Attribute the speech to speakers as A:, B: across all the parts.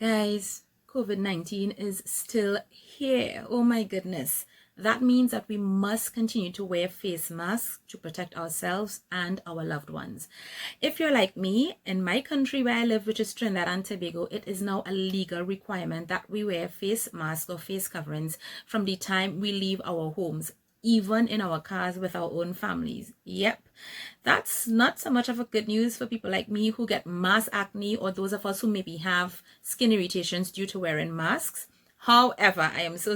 A: Guys, COVID-19 is still here. Oh my goodness. That means that we must continue to wear face masks to protect ourselves and our loved ones. If you're like me, in my country where I live, which is Trinidad and Tobago, it is now a legal requirement that we wear face masks or face coverings from the time we leave our homes, even in our cars with our own families. Yep, that's not so much of a good news for people like me who get mass acne, or those of us who maybe have skin irritations due to wearing masks. However, I am so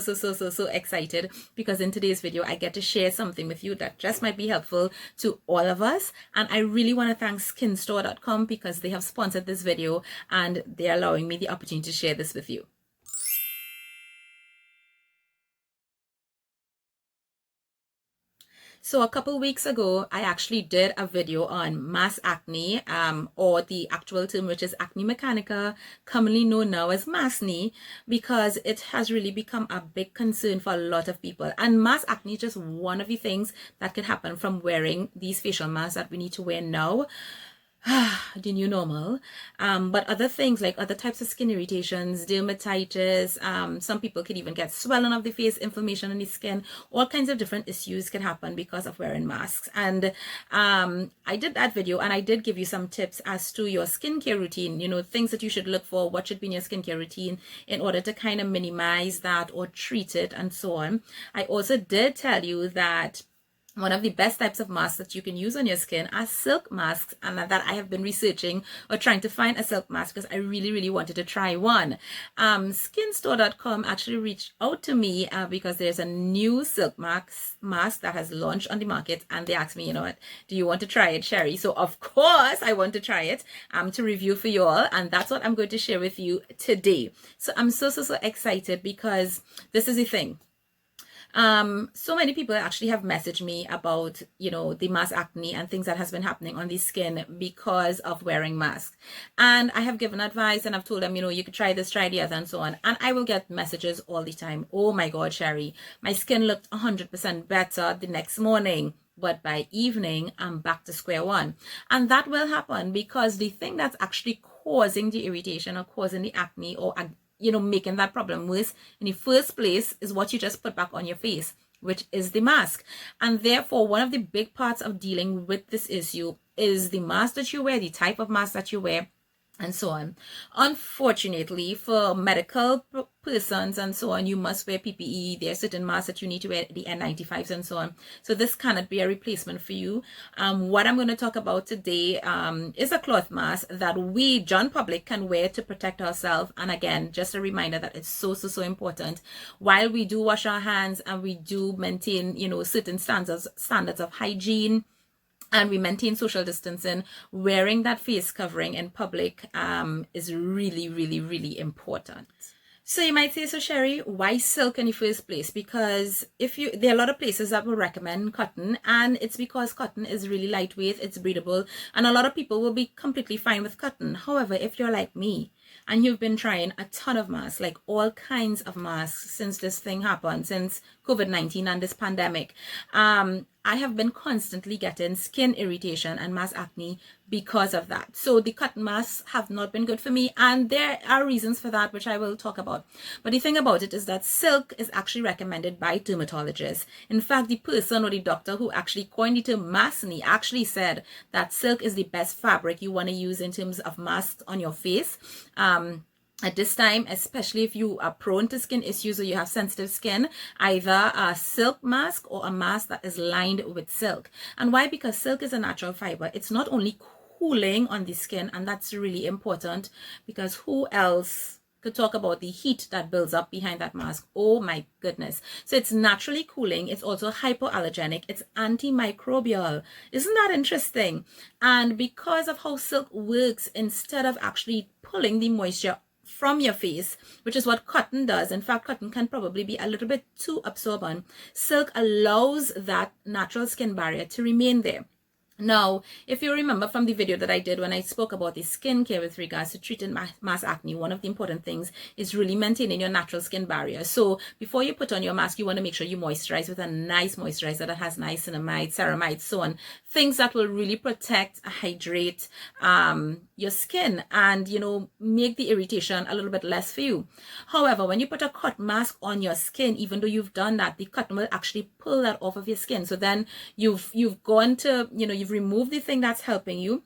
A: excited because in today's video, I get to share something with you that just might be helpful to all of us. And I really want to thank skinstore.com because they have sponsored this video and they're allowing me the opportunity to share this with you. So a couple weeks ago, I actually did a video on mass acne, or the actual term, which is acne mechanica, commonly known now as maskne, because it has really become a big concern for a lot of people. And mass acne is just one of the things that could happen from wearing these facial masks that we need to wear now. The new normal. But other things like other types of skin irritations, dermatitis, some people could even get swelling of the face, inflammation in the skin, all kinds of different issues can happen because of wearing masks. And I did that video and I did give you some tips as to your skincare routine, things that you should look for, what should be in your skincare routine in order to kind of minimize that or treat it and so on. I also did tell you that one of the best types of masks that you can use on your skin are silk masks, and that I have been researching or trying to find a silk mask because I really wanted to try one. Skinstore.com actually reached out to me because there's a new silk mask that has launched on the market, and they asked me, what, do you want to try it, Sheri? So of course I want to try it to review for you all, and that's what I'm going to share with you today. So I'm so excited because this is the thing. So many people actually have messaged me about, the mass acne and things that has been happening on the skin because of wearing masks. And I have given advice and I've told them, you could try this, try the other, and so on. And I will get messages all the time. Oh my God, Sheri, my skin looked 100% better the next morning, but by evening, I'm back to square one. And that will happen because the thing that's actually causing the irritation or causing the acne or making that problem worse in the first place is what you just put back on your face, which is the mask. And therefore, one of the big parts of dealing with this issue is the mask that you wear, the type of mask that you wear, and so on. Unfortunately, for medical persons and so on, you must wear PPE. There are certain masks that you need to wear, the N95s and so on. So this cannot be a replacement for you. What I'm going to talk about today is a cloth mask that we, John Public, can wear to protect ourselves. And again, just a reminder that it's so important. While we do wash our hands and we do maintain, certain standards of hygiene, and we maintain social distancing, wearing that face covering in public is really important. So you might say, so Sheri, why silk in the first place? Because there are a lot of places that will recommend cotton, and it's because cotton is really lightweight, it's breathable, and a lot of people will be completely fine with cotton. However, if you're like me, and you've been trying a ton of masks, like all kinds of masks since this thing happened, since COVID-19 and this pandemic, I have been constantly getting skin irritation and mass acne because of that. So the cotton masks have not been good for me, and there are reasons for that, which I will talk about. But the thing about it is that silk is actually recommended by dermatologists. In fact, the person or the doctor who actually coined the term maskne actually said that silk is the best fabric you want to use in terms of masks on your face. At this time, especially if you are prone to skin issues or you have sensitive skin, either a silk mask or a mask that is lined with silk. And why? Because silk is a natural fiber. It's not only cooling on the skin, and that's really important, because who else could talk about the heat that builds up behind that mask? Oh my goodness. So it's naturally cooling. It's also hypoallergenic. It's antimicrobial. Isn't that interesting? And because of how silk works, instead of actually pulling the moisture from your face, which is what cotton does. In fact, cotton can probably be a little bit too absorbent. Silk allows that natural skin barrier to remain there. Now, if you remember from the video that I did when I spoke about the skincare with regards to treating mass acne, one of the important things is really maintaining your natural skin barrier. So before you put on your mask, you want to make sure you moisturize with a nice moisturizer that has niacinamide, ceramide, so on. Things that will really protect, hydrate your skin and, you know, make the irritation a little bit less for you. However, when you put a cotton mask on your skin, even though you've done that, the cotton will actually pull that off of your skin. So then you've gone to, you know, you've removed the thing that's helping you.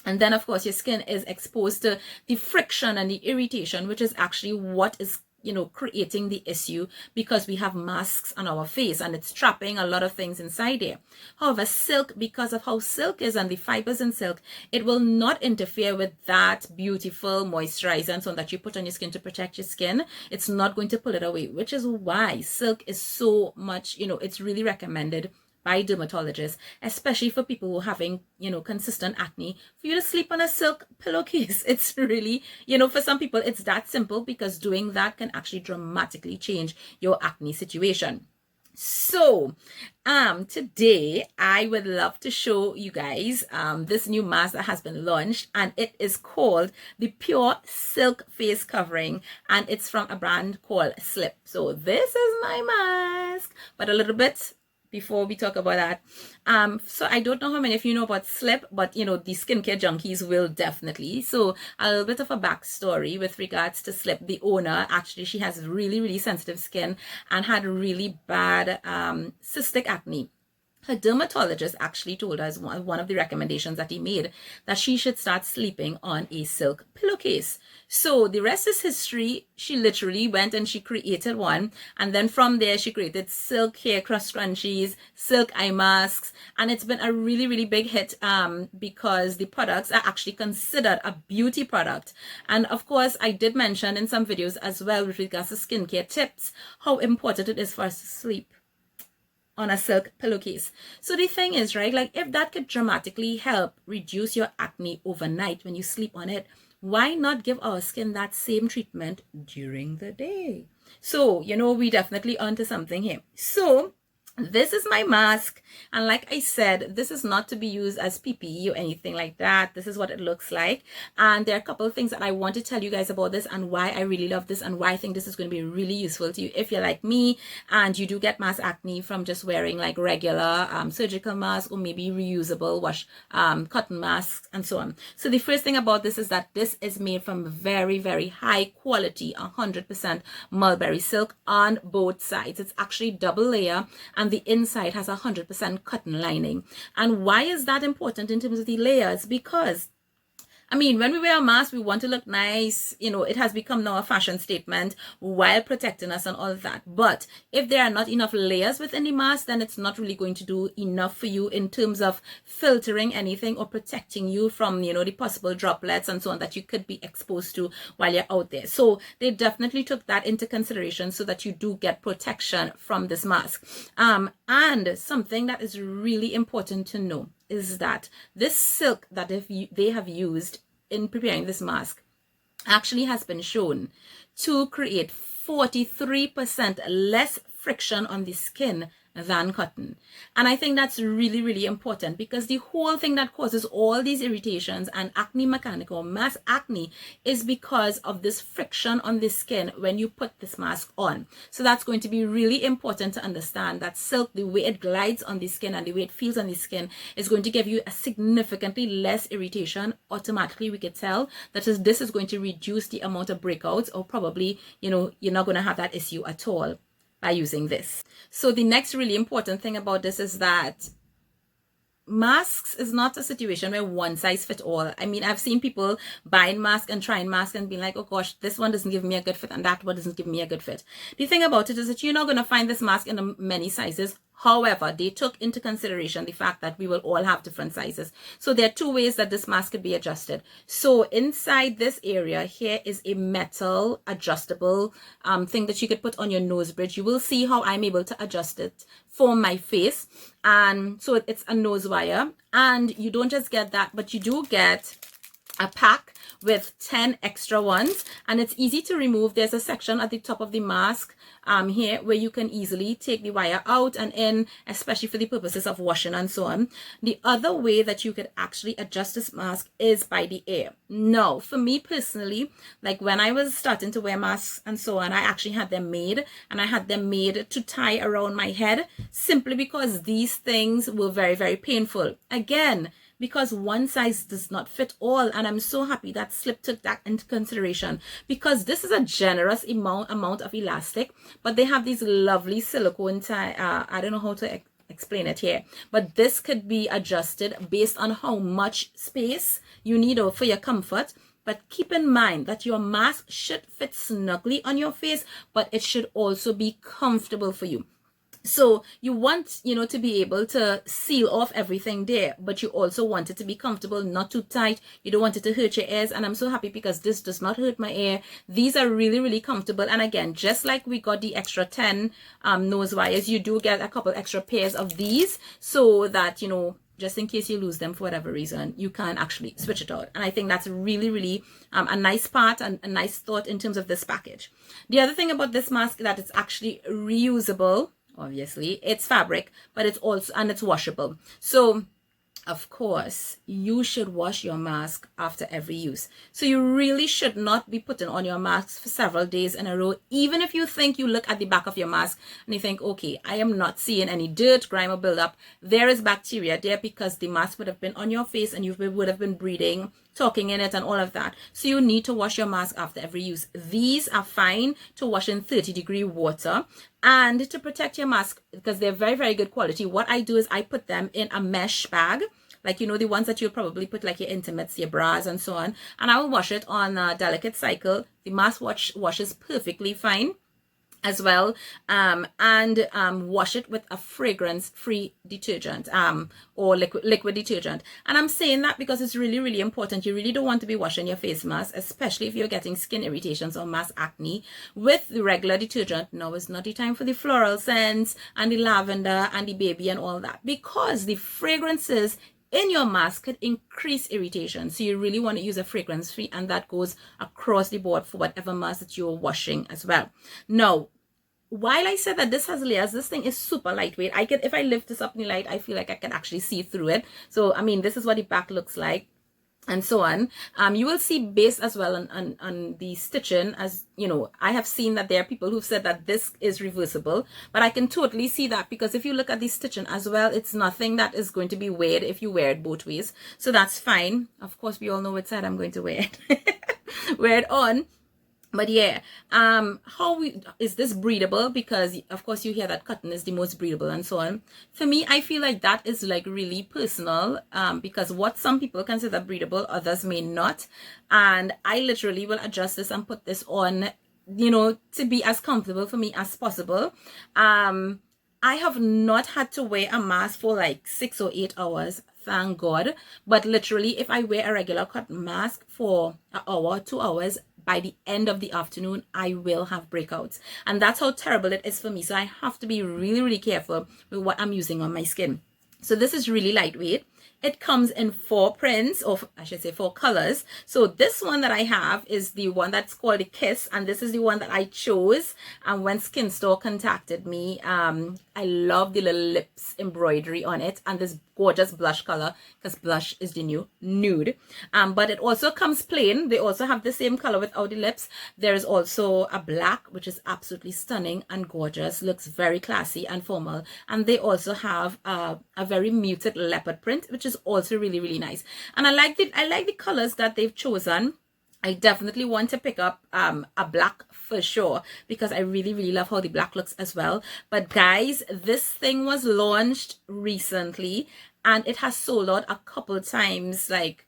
A: And then, of course, your skin is exposed to the friction and the irritation, which is actually what is, you know, creating the issue, because we have masks on our face and it's trapping a lot of things inside there. However, silk, because of how silk is and the fibers in silk, it will not interfere with that beautiful moisturizer and so on that you put on your skin to protect your skin. It's not going to pull it away, which is why silk is so much, you know, it's really recommended by dermatologists, especially for people who are having, you know, consistent acne, for you to sleep on a silk pillowcase. It's really, you know, for some people, it's that simple, because doing that can actually dramatically change your acne situation. So, today I would love to show you guys this new mask that has been launched, and it is called the Pure Silk Face Covering, and it's from a brand called Slip. So this is my mask, but a little bit before we talk about that, so I don't know how many of you know about Slip, but you know, the skincare junkies will definitely. So a little bit of a backstory with regards to Slip. The owner, actually, she has really sensitive skin and had really bad cystic acne. Her dermatologist actually told us, one of the recommendations that he made, that she should start sleeping on a silk pillowcase. So the rest is history. She literally went and she created one, and then from there she created silk hair cross scrunchies, silk eye masks, and it's been a really big hit because the products are actually considered a beauty product. And of course, I did mention in some videos as well with regards to skincare tips how important it is for us to sleep on a silk pillowcase. So the thing is, right, like if that could dramatically help reduce your acne overnight when you sleep on it, why not give our skin that same treatment during the day? So, you know, we definitely onto something here. So this is my mask, and like I said, this is not to be used as PPE or anything like that. This is what it looks like, and there are a couple of things that I want to tell you guys about this and why I really love this and why I think this is going to be really useful to you if you're like me and you do get mass acne from just wearing like regular surgical masks or maybe reusable cotton masks and so on. So the first thing about this is that this is made from very high quality 100% mulberry silk on both sides. It's actually double layer, and the inside has 100% cotton lining. And why is that important in terms of the layers? Because I mean, when we wear a mask, we want to look nice. You know, it has become now a fashion statement while protecting us and all of that. But if there are not enough layers within the mask, then it's not really going to do enough for you in terms of filtering anything or protecting you from, you know, the possible droplets and so on that you could be exposed to while you're out there. So they definitely took that into consideration so that you do get protection from this mask. And something that is really important to know is that this silk that they have used in preparing this mask actually has been shown to create 43% less friction on the skin than cotton. And I think that's really important, because the whole thing that causes all these irritations and acne mechanica or mass acne is because of this friction on the skin when you put this mask on. So that's going to be really important to understand that silk, the way it glides on the skin and the way it feels on the skin, is going to give you a significantly less irritation. Automatically we could tell that this is going to reduce the amount of breakouts, or probably, you know, you're not going to have that issue at all by using this. So the next really important thing about this is that masks is not a situation where one size fits all. I mean, I've seen people buying masks and trying masks and being like, oh gosh, this one doesn't give me a good fit and that one doesn't give me a good fit. The thing about it is that you're not going to find this mask in many sizes. However, they took into consideration the fact that we will all have different sizes. So there are two ways that this mask could be adjusted. So inside this area here is a metal adjustable thing that you could put on your nose bridge. You will see how I'm able to adjust it for my face. And so it's a nose wire. And you don't just get that, but you do get a pack with 10 extra ones, and it's easy to remove. There's a section at the top of the mask here where you can easily take the wire out and in, especially for the purposes of washing and so on. The other way that you could actually adjust this mask is by the ear. Now, for me personally, like when I was starting to wear masks and so on, I actually had them made, and I had them made to tie around my head, simply because these things were very, very painful. Again, because one size does not fit all, and I'm so happy that Slip took that into consideration, because this is a generous amount of elastic, but they have these lovely silicone tie. I don't know how to explain it here, but this could be adjusted based on how much space you need for your comfort. But keep in mind that your mask should fit snugly on your face, but it should also be comfortable for you. So you want, to be able to seal off everything there, but you also want it to be comfortable, not too tight. You don't want it to hurt your ears. And I'm so happy because this does not hurt my ear. These are really, really comfortable. And again, just like we got the extra 10 nose wires, you do get a couple extra pairs of these, so that, just in case you lose them for whatever reason, you can actually switch it out. And I think that's really, really a nice part and a nice thought in terms of this package. The other thing about this mask is that it's actually reusable. Obviously, it's fabric, but it's also, and it's washable. So of course, you should wash your mask after every use. So you really should not be putting on your mask for several days in a row. Even if you think, you look at the back of your mask and you think, okay, I am not seeing any dirt, grime, or buildup. There is bacteria there because the mask would have been on your face and you would have been breathing, talking in it, and all of that. So you need to wash your mask after every use. These are fine to wash in 30-degree water. And to protect your mask, because they're very, very good quality, what I do is I put them in a mesh bag, like, the ones that you'll probably put like your intimates, your bras, and so on. And I will wash it on a delicate cycle. The mask washes perfectly fine as well, and wash it with a fragrance-free detergent, or liquid detergent. And I'm saying that because it's really, really important. You really don't want to be washing your face mask, especially if you're getting skin irritations or mass acne, with the regular detergent. Now is not the time for the floral scents and the lavender and the baby and all that, because the fragrances in your mask could increase irritation. So you really want to use a fragrance-free, and that goes across the board for whatever mask that you're washing as well. Now, while I said that this has layers, this thing is super lightweight. If I lift this up in the light, I feel like I can actually see through it. So, I mean, this is what the back looks like, and so on. You will see base as well on the stitching. As I have seen that there are people who've said that this is reversible, but I can totally see that, because if you look at the stitching as well, it's nothing that is going to be weird if you wear it both ways. So that's fine. Of course, we all know which side I'm going to wear it. Wear it on. But yeah, is this breathable? Because of course you hear that cotton is the most breathable and so on. For me, I feel like that is like really personal, because what some people consider breathable, others may not. And I literally will adjust this and put this on, to be as comfortable for me as possible. I have not had to wear a mask for like 6 or 8 hours, thank God. But literally, if I wear a regular cotton mask for an hour, 2 hours, by the end of the afternoon, I will have breakouts. And that's how terrible it is for me. So I have to be really, really careful with what I'm using on my skin. So this is really lightweight. It comes in 4 prints, or I should say 4 colors. So this one that I have is the one that's called the Kiss, and this is the one that I chose. And when Skin Store contacted me, I love the little lips embroidery on it and this gorgeous blush color, because blush is the new nude. But it also comes plain. They also have the same color without the lips. There is also a black, which is absolutely stunning and gorgeous, looks very classy and formal. And they also have a very muted leopard print, which is also really, really nice. And I like the colors that they've chosen. I definitely want to pick up a black for sure, because I really, really love how the black looks as well. But guys, this thing was launched recently and it has sold out a couple times, like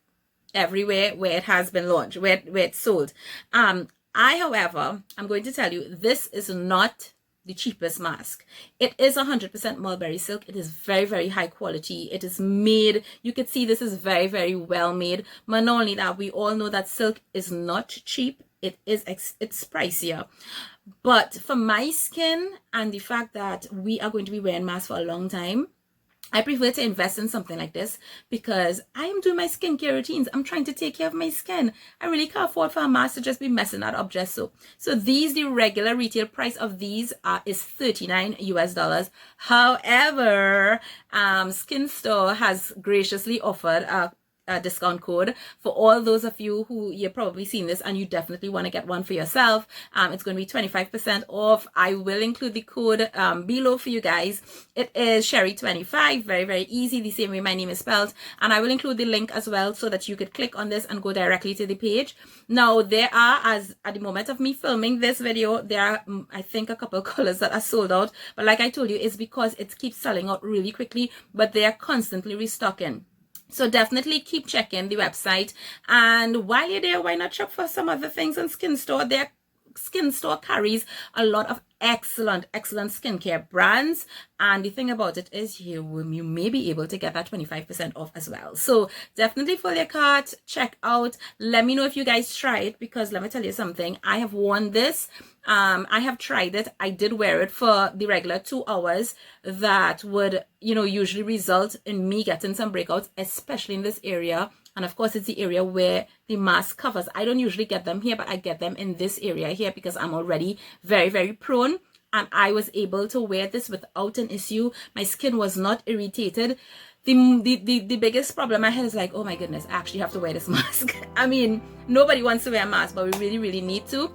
A: everywhere where it has been launched, where it's sold. However, I'm going to tell you, this is not the cheapest mask. It is 100% mulberry silk. It is very, very high quality. It is made, you could see this is very, very well made. But not only that, we all know that silk is not cheap. It's pricier. But for my skin and the fact that we are going to be wearing masks for a long time, I prefer to invest in something like this because I am doing my skincare routines. I'm trying to take care of my skin. I really can't afford for a mask to just be messing that up just so. So these, the regular retail price of these is $39 US. However, Skin Store has graciously offered a discount code for all those of you who you're probably seen this and you definitely want to get one for yourself. It's going to be 25% off. I will include the code below for you guys. It is Sheri25, very, very easy, the same way my name is spelled, and I will include the link as well so that you could click on this and go directly to the page. Now there are, as at the moment of me filming this video, there are I think a couple of colors that are sold out, but like I told you, it's because it keeps selling out really quickly, but they are constantly restocking. So definitely keep checking the website, and while you're there, why not shop for some other things on Skin Store? Their Skin Store carries a lot of excellent skincare brands, and the thing about it is you may be able to get that 25% off as well. So definitely fill your cart, check out, let me know if you guys try it, because let me tell you something, I have worn this. I have tried it. I did wear it for the regular 2 hours that would, usually result in me getting some breakouts, especially in this area. And of course, it's the area where the mask covers. I don't usually get them here, but I get them in this area here because I'm already very, very prone. And I was able to wear this without an issue. My skin was not irritated. The biggest problem I had is like, oh my goodness, I actually have to wear this mask. I mean, nobody wants to wear a mask, but we really, really need to.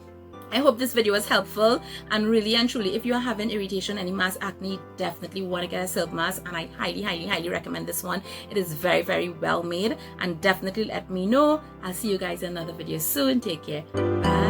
A: I hope this video was helpful, and really and truly, if you're having irritation, any mask acne, definitely want to get a silk mask, and I highly, highly, highly recommend this one. It is very, very well made, and definitely let me know. I'll see you guys in another video soon. Take care. Bye.